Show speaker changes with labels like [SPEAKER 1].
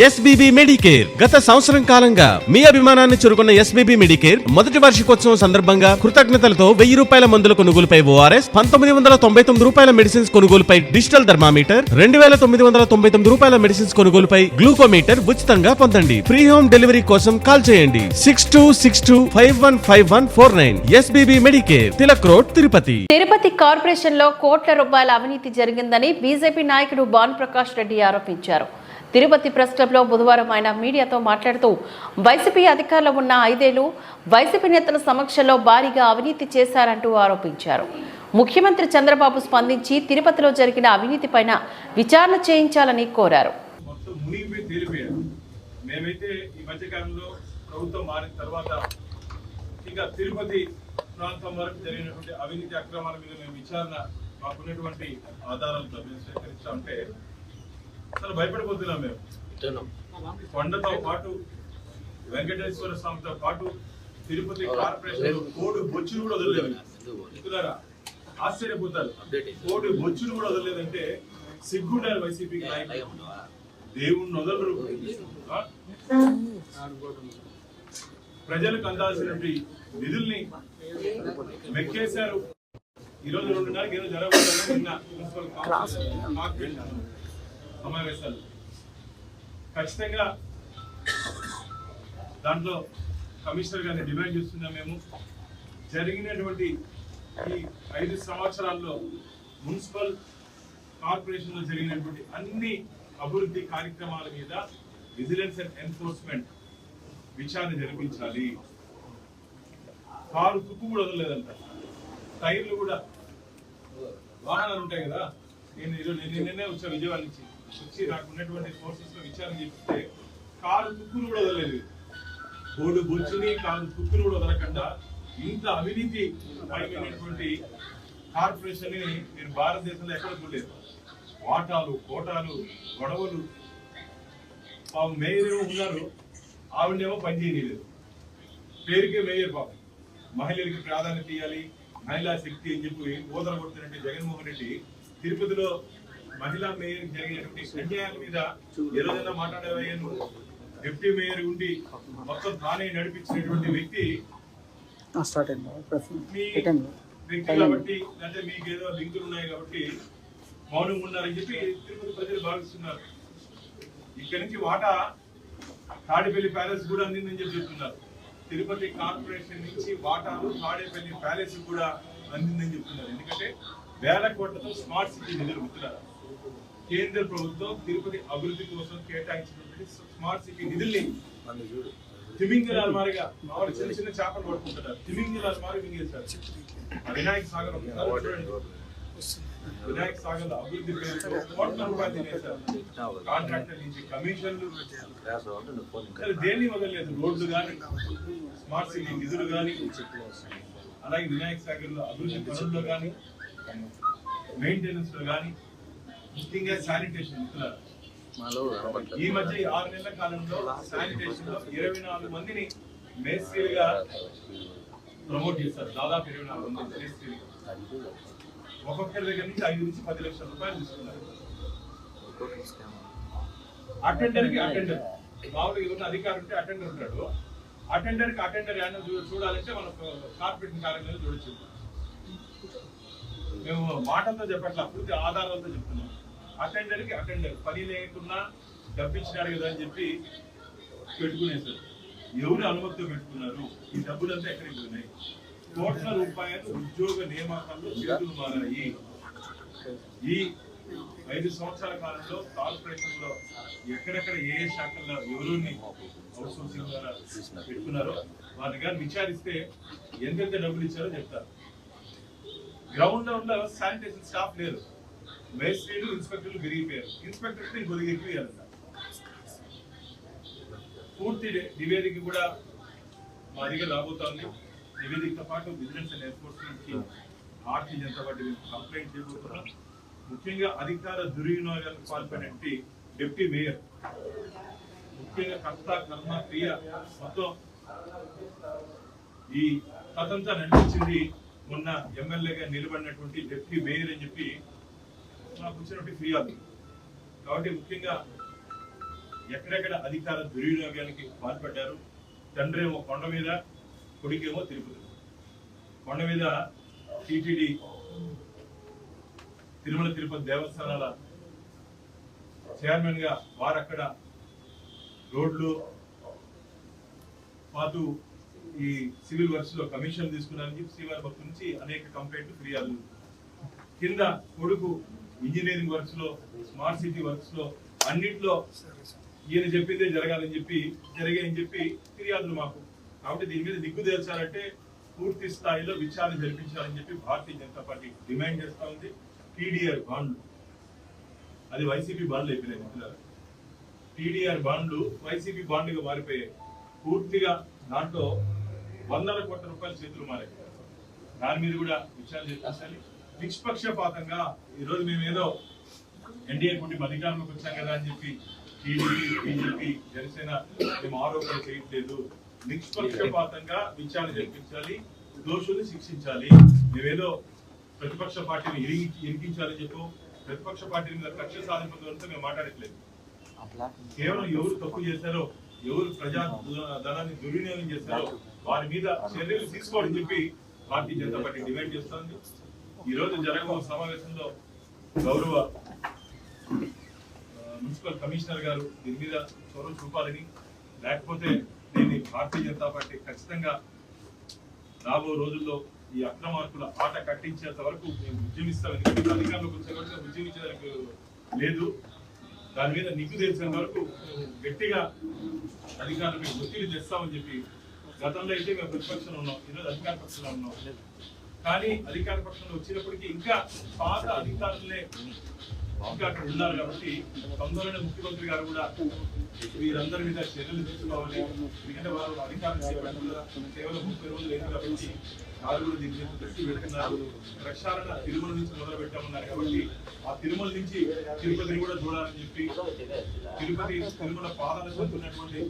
[SPEAKER 1] SBB Medicare గత సంవత్సరం కాలంగా మీ అభిమానాన్ని చురుకున్న ఎస్బీబీ మెడికేర్ మొదటి వార్షికోత్సవం సందర్భంగా కృతజ్ఞతలతో 1000 రూపాయల మందుల కొనుగోలుపై ఓఆర్ఎస్, 1999 రూపాయల మెడిసిన్స్ కొనుగోలుపై డిజిటల్ థర్మామీటర్, 2999 రూపాయల మెడిసిన్స్ కొనుగోలుపై గ్లూకోమీటర్ ఉచితంగా పొందండి. ఫ్రీ హోమ్ డెలివరీ కోసం కాల్ చేయండి 6262515149. SBB Medicare, Tilak road, Tirupati.
[SPEAKER 2] Tirupati corporation లో కోట్ల రూపాయల అవినీతి జరిగిందని బీజేపీ నాయకుడు భాను ప్రకాష్ రెడ్డి ఆరోపించారు. తిరుపతి ప్రెస్ క్లబ్ లో బుధవారం ఆయన మీడియాతో మాట్లాడుతూ వైసీపీ అధికారంలో ఉన్న 5 ఏళ్లు వైసీపీ నేతల సమక్షంలో భారీగా అవినీతి చేశారంటూ ఆరోపించారు. ముఖ్యమంత్రి చంద్రబాబు స్పందించి తిరుపతిలో జరిగిన అవినీతి పైన విచారణ చేయించాలని కోరారు.
[SPEAKER 3] అసలు భయపడిపోతున్నాం మేము. కొండతో పాటు వెంకటేశ్వర స్వామితో పాటు తిరుపతి కార్పొరేషన్ కోడి బొచ్చులు కూడా వదలలేదు. ఆశ్చర్యపోతారు. కోడి బొచ్చులు కూడా వదలలేదంటే సిగ్గుండాలి వైసీపీకి నాయకులు. దేవుణ్ణి వదలరు. ప్రజలకు అందాల్సినటువంటి నిధుల్ని మెక్కేశారు. ఈరోజు 2:30 ఏదో జరగబోతుందని నిన్న మున్సిపల్ కార్పొరేషన్ సమావేశాలు ఖచ్చితంగా దాంట్లో కమిషనర్ గారిని డిమాండ్ చేస్తున్నాం. మేము జరిగినటువంటి ఈ 5 సంవత్సరాల్లో మున్సిపల్ కార్పొరేషన్లో జరిగినటువంటి అన్ని అభివృద్ధి కార్యక్రమాల మీద విజిలెన్స్ అండ్ ఎన్ఫోర్స్మెంట్ విచారణ జరిపించాలి. కారు తుక్కు కూడా వదలలేదంట. టైర్లు కూడా, వాహనాలు ఉంటాయి కదా, నిన్నే వచ్చా విజయవాడ నుంచి వచ్చి నాకు ఉన్నటువంటి సోర్సెస్ లో విచారణ చేపిస్తే కారు తుక్కులు కూడా వదలలేదు. కోడి బొచ్చుని కారు తుక్కులు కూడా వదలకుండా ఇంత అవినీతి పైనటువంటి కార్పొరేషన్ ని మీరు భారతదేశంలో ఎక్కడ చూడలేదు. వాటాలు, కోటాలు, గొడవలు. మేయర్ ఏమో ఉన్నారు, ఆవిడేమో పనిచేయలేదు. పేరుకే మేయర్. పాపం మహిళలకి ప్రాధాన్యత ఇవ్వాలి, మహిళా శక్తి అని చెప్పి ఓదర కొడుతున్నట్టు జగన్మోహన్ రెడ్డి తిరుపతిలో మహిళా మేయర్ జరిగినటువంటి అన్యాయాల మీద ఏ రోజైనా మాట్లాడేవాయను. డిప్యూటీ మేయర్ ఉండి మొత్తం తానే నడిపించినటువంటి వ్యక్తి కాబట్టి, అంటే మీకు ఏదో లింకులు ఉన్నాయి కాబట్టి మౌనంగా ఉన్నారని చెప్పి తిరుపతి ప్రజలు భావిస్తున్నారు. ఇక్కడి నుంచి వాటా తాడేపల్లి ప్యాలెస్ కూడా అందిందని చెప్పి చెప్తున్నారు. తిరుపతి కార్పొరేషన్ నుంచి వాటాలు తాడేపల్లి ప్యాలెస్ కూడా అందిందని చెప్తున్నారు. ఎందుకంటే వేల కోట్లతో స్మార్ట్ సిటీ నిధులు గుర్తున్నారు. కేంద్ర ప్రభుత్వం తిరుపతి అభివృద్ధి కోసం కేటాయించినటువంటి స్మార్ట్ సిటీ నిధుల్ని తిమింగలాల మారిగా చిన్న చిన్న చేపలు పడుకుంటున్నారు. తిమింగలాల మారి మింగేశారు. వినాయక సాగర్ వినాయక సాగర్ లో అభివృద్ధి పేరుతో కోట్ల రూపాయలు తినేశారు. కాంట్రాక్టర్ నుంచి కమిషన్లు దేన్ని వదలలేదు. రోడ్లు కానీ, స్మార్ట్ సిటీ నిధులు కానీ, అలాగే వినాయక సాగర్ లో అభివృద్ధి పనుల్లో కానీ, మెయింటెనెన్స్ లో కానీ, ముఖ్యంగా శానిటేషన్. ఈ మధ్య 6 నెలల కాలంలో శానిటేషన్ లో 24 మందిని మేస్త్రీలుగా ప్రమోట్ చేశారు. దాదాపు 24 మంది మేస్త్రీలుగా. ఒక్కొక్కరి దగ్గర నుంచి 5 నుంచి 10 లక్షల రూపాయలు తీసుకున్నారు. అటెండర్ కి అటెండర్, మామూలుగా ఎవరైనా అధికారి ఉంటే అటెండర్ ఉంటాడు. అటెండర్ కి అటెండర్ చూడాలంటే మనం కార్పొరేషన్ కార్యాలయంలో చూడొచ్చు. మేము మాటలతో చెప్పట్లా, పూర్తి ఆధారాలతో చెప్తున్నాం. అటెండర్ కి అటెండర్ పని లేకున్నా డబ్బిచ్చినాడు కదా అని చెప్పి పెట్టుకునేసారు. ఎవరు అనుమతితో పెట్టుకున్నారు? ఈ డబ్బులంతా ఎక్కడికి పోయినాయి? కోట్ల రూపాయలు ఉద్యోగ నియామకాల్లో చేతులు మారాయి. ఈ 5 సంవత్సరాల కాలంలో కార్పొరేషన్ లో ఎక్కడెక్కడ ఏ శాఖల్లో ఎవరిని అవుట్సోర్సింగ్ ద్వారా పెట్టుకున్నారో వారిని కానీ విచారిస్తే ఎంతెంత డబ్బులు ఇచ్చారో చెప్తారు. గ్రౌండ్ లో ఉన్న శానిటేషన్ స్టాఫ్ లేరు. మేస్త్రీలు, ఇన్స్పెక్టర్లు పెరిగిపోయారు. ఇన్స్పెక్టర్స్ కొద్దిగా ఎక్కువ ఇవ్వాలంట. పూర్తి నివేదిక కూడా మా దగ్గర రాబోతోంది. నివేదికతో పాటు విజిలెన్స్ అండ్ ఎన్ఫోర్స్మెంట్ కి భారతీయ జనతా పార్టీ కంప్లైంట్ చేయబోతున్నాం. ముఖ్యంగా అధికార దుర్వినియోగానికి పాల్పడినటువంటి డిప్యూటీ మేయర్, ముఖ్యంగా కర్త కర్మ క్రియ మొత్తం ఈ కథంతా నడిపించింది మొన్న ఎమ్మెల్యేగా నిలబడినటువంటి డిప్యూటీ మేయర్ అని చెప్పి నాకు వచ్చినటువంటి ఫిర్యాదు. కాబట్టి ముఖ్యంగా ఎక్కడెక్కడ అధికార దుర్వినియోగానికి పాల్పడ్డారు. తండ్రి ఏమో కొండ మీద, కొడుకేమో తిరుపతి. కొండ మీద టీటీడీ తిరుమల తిరుపతి దేవస్థానాల చైర్మన్ గా వారక్కడ రోడ్లు మాకు ఈ సివిల్ వర్క్స్ లో కమిషన్ తీసుకున్నారని శ్రీవారి భక్తుల నుంచి అనేక కంప్లైంట్లు ఫిర్యాదులు. కింద కొడుకు ఇంజనీరింగ్ వర్క్స్ లో, స్మార్ట్ సిటీ వర్క్స్ లో అన్నిట్లో ఈయన చెప్పిందే జరగాలని చెప్పి జరిగాయని చెప్పి ఫిర్యాదులు మాకు. కాబట్టి దీని మీద దిగ్గు తేల్చాలంటే పూర్తి స్థాయిలో విచారణ జరిపించాలని చెప్పి భారతీయ జనతా పార్టీ డిమాండ్ చేస్తా ఉంది. టీడీఆర్ బాండ్లు అది వైసీపీ బాండ్లు అయిపోయినాయి మిత్రులారా. టీడీఆర్ బాండ్లు వైసీపీ బాండ్లుగా మారిపోయాయి. పూర్తిగా దాంట్లో వందల కోట్ల రూపాయల చేతులు మారాయి. దాని మీద కూడా విచారణ జరిపించాలి. నిష్పక్షపాతంగా ఈరోజు మేము ఏదో ఎన్డీఏ కుటుంబ అధికారంలోకి వచ్చాం కదా అని చెప్పి టీడీపీ, బీజేపీ, జనసేన మేము ఆరోపణలు చేయట్లేదు. నిష్పక్షపాతంగా విచారణ జరిపించాలి, దోషుల్ని శిక్షించాలి. మేమేదో ప్రతిపక్ష పార్టీని ఇరికించాలని చెప్పు, ప్రతిపక్ష పార్టీ మీద కక్ష సాధింపుతో మేము మాట్లాడట్లేదు. కేవలం ఎవరు తప్పు చేశారో, ఎవరు ప్రజా ధనాన్ని దుర్వినియోగం చేశారో వారి మీద చర్యలు తీసుకోవాలని చెప్పి భారతీయ జనతా పార్టీ డిమాండ్ చేస్తోంది. ఈ రోజు జరగబో సమావేశంలో గౌరవ మున్సిపల్ కమిషనర్ గారు దీని మీద చొరవ చూపాలని, లేకపోతే దీన్ని భారతీయ జనతా పార్టీ ఖచ్చితంగా రాబో రోజుల్లో ఈ అక్రమార్కుల ఆట కట్టించేంత వరకు మేము ఉద్యమిస్తామని, అధికారంలోకి వచ్చే వరకు ఉద్యమించడానికి లేదు. దాని మీద నిగ్గు తెలిసేంత వరకు గట్టిగా అధికారులపై ఒత్తిడి తెస్తామని చెప్పి, గతంలో అయితే మేము ప్రతిపక్షంలో ఉన్నాం, ఈరోజు అధికార పక్షంలో ఉన్నాం. కానీ అధికార పక్షంలో వచ్చినప్పటికీ ఇంకా పాత అధికారులే ఇంకా అక్కడ ఉన్నారు. కాబట్టి తొందరలోనే ముఖ్యమంత్రి గారు కూడా వీరందరి మీద చర్యలు తీసుకోవాలి. ఎందుకంటే వారు అధికారం కేవలం 30 రోజులు లేదు కాబట్టి వారు కూడా దీని మీద దృష్టి పెడుతున్నారు. ప్రక్షాళన తిరుమల నుంచి మొదలు పెట్టామన్నారు కాబట్టి ఆ తిరుమల నుంచి తిరుపతిని కూడా చూడాలని చెప్పి, తిరుమల పాదాలు చెందుతున్నటువంటి